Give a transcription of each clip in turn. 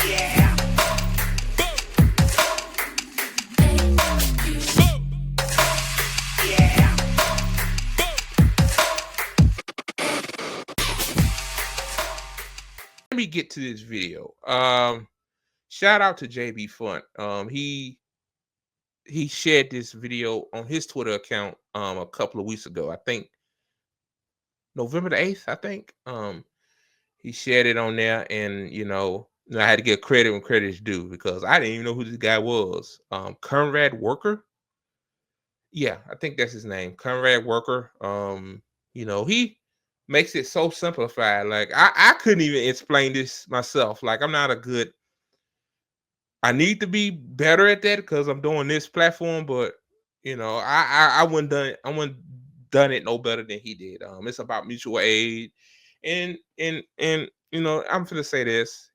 Let me get to this video. Shout out to JB Font. He shared this video on his Twitter account a couple of weeks ago. I think November the 8th, I think. He shared it on there, and I had to get credit when credit is due because I didn't even know who this guy was. Conrad Worker. Yeah, I think that's his name. Conrad Worker. He makes it so simplified. Like I couldn't even explain this myself. Like I need to be better at that because I'm doing this platform, but I wouldn't done it no better than he did. It's about mutual aid, and I'm gonna say this.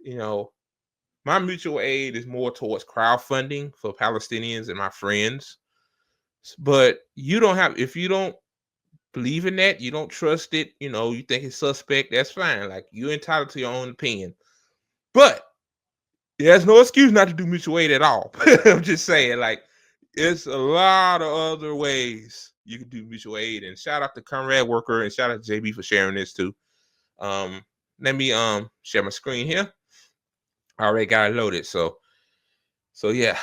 My mutual aid is more towards crowdfunding for Palestinians and my friends. But if you don't believe in that, you don't trust it, you think it's suspect, that's fine. Like, you're entitled to your own opinion. But there's no excuse not to do mutual aid at all. I'm just saying, like, it's a lot of other ways you can do mutual aid. And shout out to Conrad Worker and shout out to JB for sharing this too. Let me share my screen here. I already got it loaded. So yeah,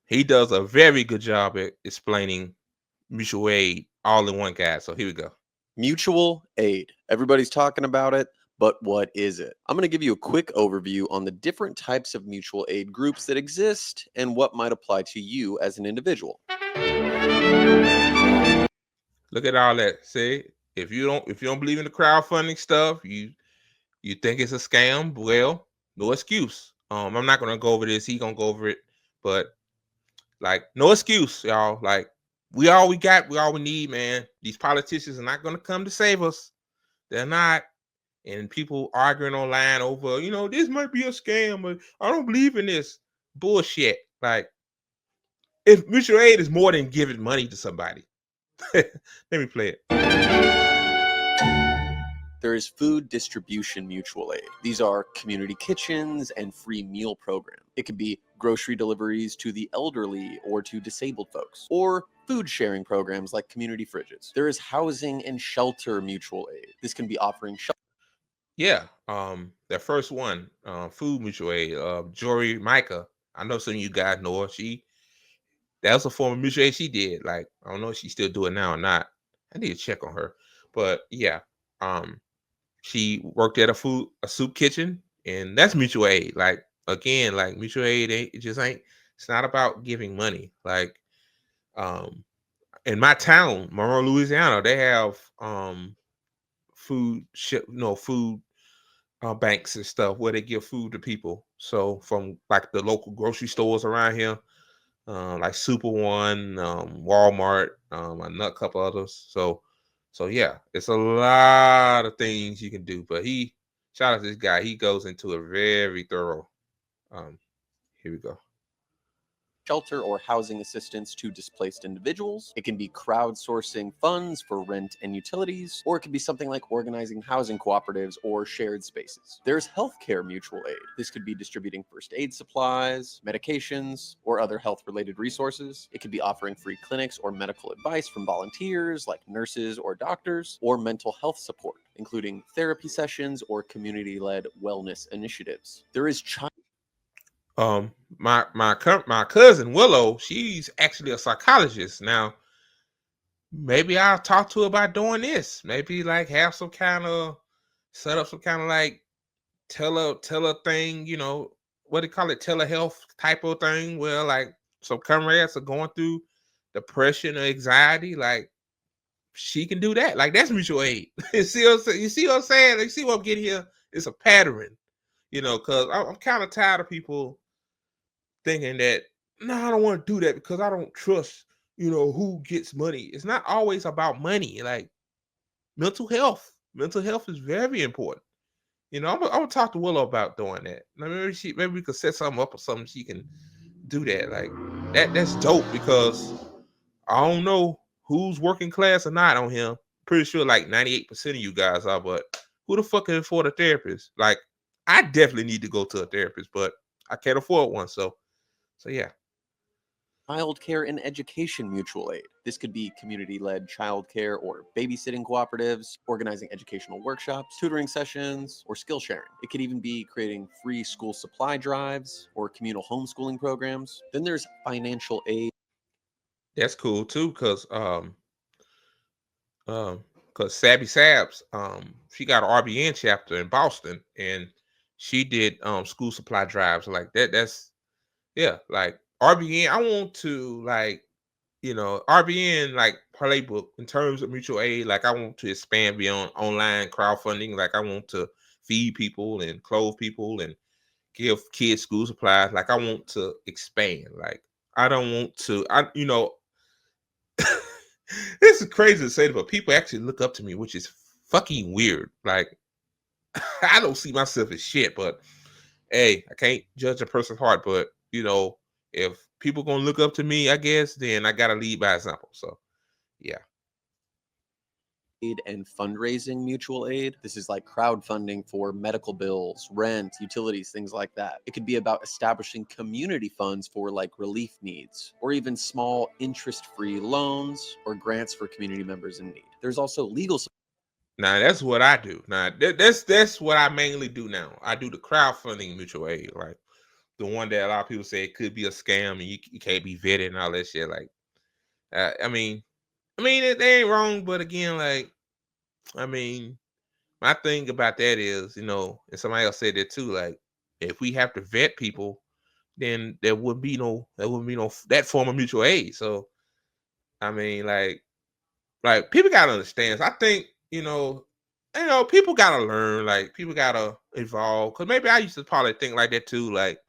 he does a very good job at explaining mutual aid all in one guy. So here we go. Mutual aid. Everybody's talking about it, but what is it? I'm going to give you a quick overview on the different types of mutual aid groups that exist and what might apply to you as an individual. Look at all that. See, if you don't believe in the crowdfunding stuff, you think it's a scam, well, no excuse. I'm not gonna go over this. He gonna go over it, but like, no excuse, y'all. Like, we all we need, man. These politicians are not gonna come to save us. They're not. And people arguing online over, this might be a scam, but I don't believe in this bullshit. Like, if mutual aid is more than giving money to somebody. Let me play it. There is food distribution mutual aid. These are community kitchens and free meal programs. It could be grocery deliveries to the elderly or to disabled folks, or food sharing programs like community fridges. There is housing and shelter mutual aid. This can be offering shelter. Yeah, that first one, food mutual aid, Jory Micah. I know some of you guys know her. That was a form of mutual aid she did. Like, I don't know if she's still doing it now or not. I need to check on her. But yeah, she worked at a soup kitchen, and that's mutual aid. Like, again, like, mutual aid it's not about giving money. Like, in my town, Monroe, Louisiana, they have food banks and stuff where they give food to people. So from like the local grocery stores around here, like Super One, Walmart, a couple others. So yeah, it's a lot of things you can do. But shout out to this guy. He goes into a very thorough. Here we go. Shelter or housing assistance to displaced individuals. It can be crowdsourcing funds for rent and utilities, or it could be something like organizing housing cooperatives or shared spaces. There's healthcare mutual aid. This could be distributing first aid supplies, medications, or other health-related resources. It could be offering free clinics or medical advice from volunteers like nurses or doctors, or mental health support, including therapy sessions or community-led wellness initiatives. There is my cousin Willow, she's actually a psychologist. Now, maybe I'll talk to her about doing this. Maybe like have some kind of set up some kind of like tele thing, what do you call it, telehealth type of thing, where like some comrades are going through depression or anxiety, like she can do that. Like, that's mutual aid. You see what I'm saying? Like, see what I'm getting here? It's a pattern, because I'm kind of tired of people thinking that, no, I don't want to do that because I don't trust, who gets money. It's not always about money. Like, mental health is very important. I'm gonna talk to Willow about doing that. Maybe we could set something up or something. She can do that. Like, that's dope, because I don't know who's working class or not on here. Pretty sure like 98% of you guys are, but who the fuck can afford a therapist? Like, I definitely need to go to a therapist, but I can't afford one. So yeah. Child care and education mutual aid. This could be community led childcare or babysitting cooperatives, organizing educational workshops, tutoring sessions, or skill sharing. It could even be creating free school supply drives or communal homeschooling programs. Then there's financial aid. That's cool too, um, cause Sabby Sabs, she got an RBN chapter in Boston, and she did school supply drives like that. That's yeah, like RBN. I want to like RBN like playbook in terms of mutual aid. Like I want to expand beyond online crowdfunding. Like I want to feed people and clothe people and give kids school supplies. Like I want to expand. Like I don't want to. This is crazy to say, but people actually look up to me, which is fucking weird. Like I don't see myself as shit, but hey, I can't judge a person's heart. But if people gonna look up to me, I guess then I gotta lead by example. So yeah. And fundraising mutual aid. This is like crowdfunding for medical bills, rent, utilities, things like that. It could be about establishing community funds for like relief needs, or even small interest free loans or grants for community members in need. There's also legal support. Now that's what I do. Now that's what I mainly do now. I do the crowdfunding mutual aid, like the one that a lot of people say it could be a scam and you can't be vetted and all that shit. Like, I mean, they ain't wrong, but again, like, I mean, my thing about that is, and somebody else said that too. Like, if we have to vet people, then there wouldn't be no that form of mutual aid. So, I mean, like people gotta understand. So I think people gotta learn. Like people gotta evolve. Cause maybe I used to probably think like that too. Like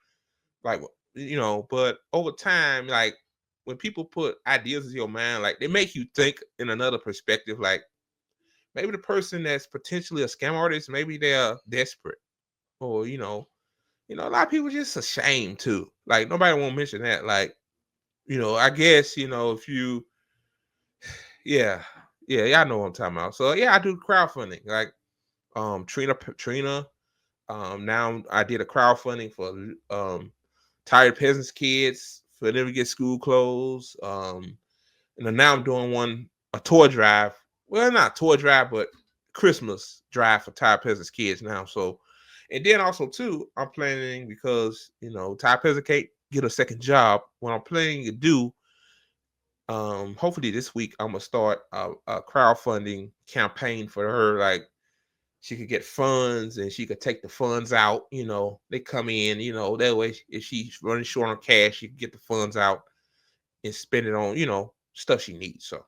but over time, like when people put ideas in your mind, like they make you think in another perspective. Like maybe the person that's potentially a scam artist, maybe they're desperate, or a lot of people just ashamed too. Like nobody won't mention that. Like I guess if you yeah, yeah, I know what I'm talking about. So yeah, I do crowdfunding. Like Trina. Now I did a crowdfunding for tired peasants kids for them to get school clothes. And then now I'm doing a toy drive. Well, not toy drive, but Christmas drive for tired peasants kids now. So, and then also too, I'm planning because tired peasant can't get a second job. What I'm planning to do hopefully this week I'm gonna start a crowdfunding campaign for her. Like she could get funds and she could take the funds out. They come in. That way if she's running short on cash, she can get the funds out and spend it on stuff she needs. So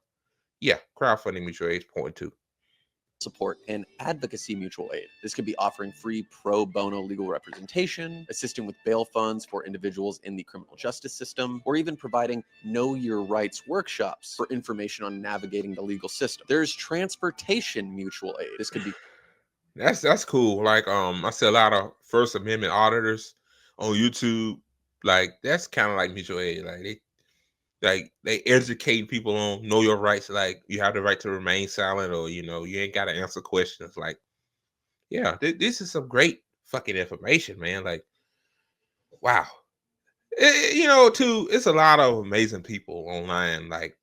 yeah, crowdfunding mutual aid is point two. Support and advocacy mutual aid. This could be offering free pro bono legal representation, assisting with bail funds for individuals in the criminal justice system, or even providing know your rights workshops for information on navigating the legal system. There's transportation mutual aid. This could be That's cool. Like I see a lot of First Amendment auditors on YouTube. Like that's kind of like mutual aid. They educate people on know your rights. Like you have the right to remain silent, or you ain't got to answer questions. Like yeah, this is some great fucking information, man. Like wow, too. It's a lot of amazing people online. Like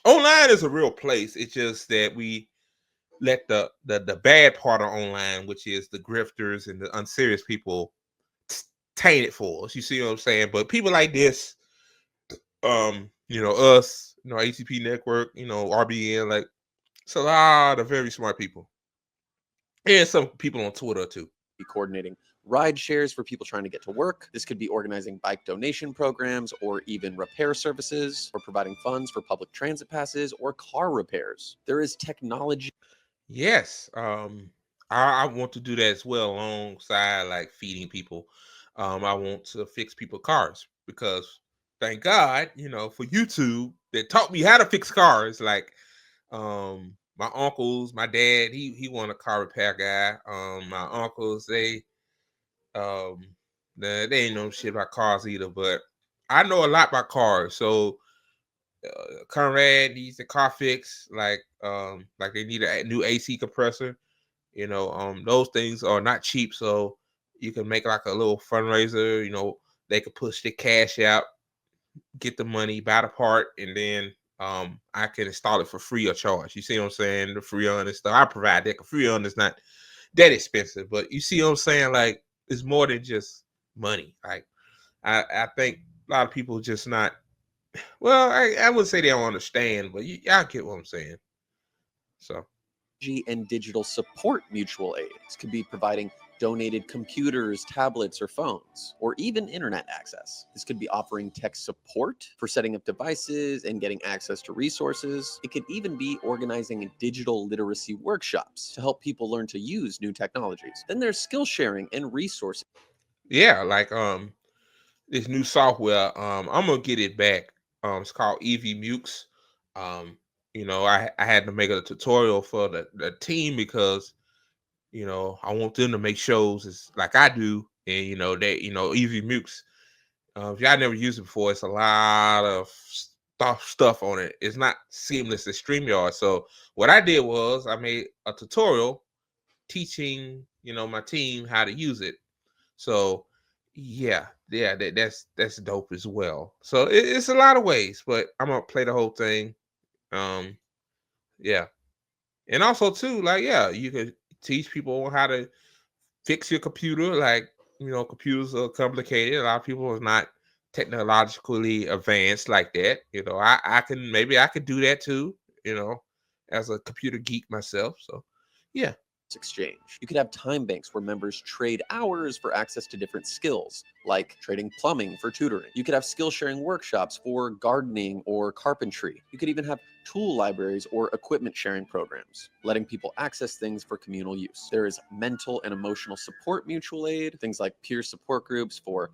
online is a real place. It's just that we let the bad part of online, which is the grifters and the unserious people, taint it for us. You see what I'm saying? But people like this, us, ATP Network, RBN, like it's a lot of very smart people, and some people on Twitter too. coordinating ride shares for people trying to get to work. This could be organizing bike donation programs or even repair services, or providing funds for public transit passes or car repairs. There is technology. Yes, I want to do that as well alongside like feeding people. I want to fix people cars because thank God, for YouTube that taught me how to fix cars. Like, my uncles, my dad, he was a car repair guy. My uncles, um, they ain't know shit about cars either, but I know a lot about cars. So Conrad needs a car fix, like they need a new AC compressor. Those things are not cheap. So you can make like a little fundraiser. They could push the cash out, get the money, buy the part, and then I can install it for free or charge. You see what I'm saying? The Freon and stuff. I provide that. Freon is not that expensive, but you see what I'm saying? Like, it's more than just money. Like, I think a lot of people just not, well, I would say they don't understand, but y'all get what I'm saying. So And digital support mutual aids could be providing donated computers, tablets, or phones, or even internet access. This could be offering tech support for setting up devices and getting access to resources. It could even be organizing digital literacy workshops to help people learn to use new technologies. Then there's skill sharing and resources. yeah, like this new software, I'm gonna get it back. It's called EV Mux. I had to make a tutorial for the team because I want them to make shows as like I do, and EV Mux. If y'all never used it before, it's a lot of stuff on it. It's not seamless as StreamYard. So what I did was I made a tutorial teaching my team how to use it. So yeah, that's dope as well. So it's a lot of ways, but I'm gonna play the whole thing. Um, yeah, and also too, like, yeah, you could teach people how to fix your computer. Like, computers are complicated. A lot of people are not technologically advanced like that. I could do that too. As a computer geek myself. So yeah. Exchange. You could have time banks where members trade hours for access to different skills, like trading plumbing for tutoring. You could have skill sharing workshops for gardening or carpentry. You could even have tool libraries or equipment sharing programs, letting people access things for communal use. There is mental and emotional support mutual aid, things like peer support groups for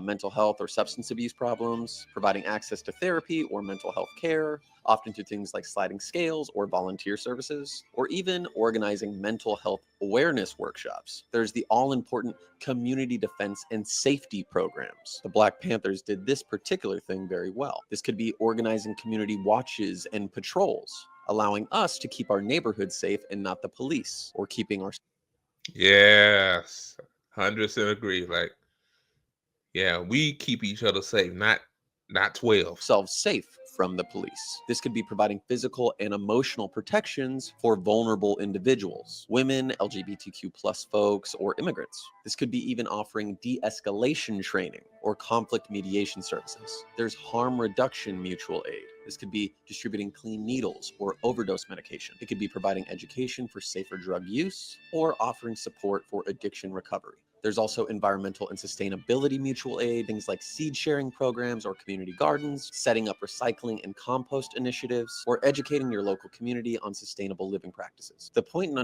mental health or substance abuse problems, providing access to therapy or mental health care, often through things like sliding scales or volunteer services, or even organizing mental health awareness workshops. There's the all-important community defense and safety programs. The Black Panthers did this particular thing very well. This could be organizing community watches and patrols, allowing us to keep our neighborhood safe and not the police, or keeping our Yes, 100% agree. Like, yeah, we keep each other safe, not 12. selves safe from the police. This could be providing physical and emotional protections for vulnerable individuals, women, LGBTQ plus folks, or immigrants. This could be even offering de-escalation training or conflict mediation services. There's harm reduction mutual aid. This could be distributing clean needles or overdose medication. It could be providing education for safer drug use or offering support for addiction recovery. There's also environmental and sustainability mutual aid, things like seed sharing programs or community gardens, setting up recycling and compost initiatives, or educating your local community on sustainable living practices. The point in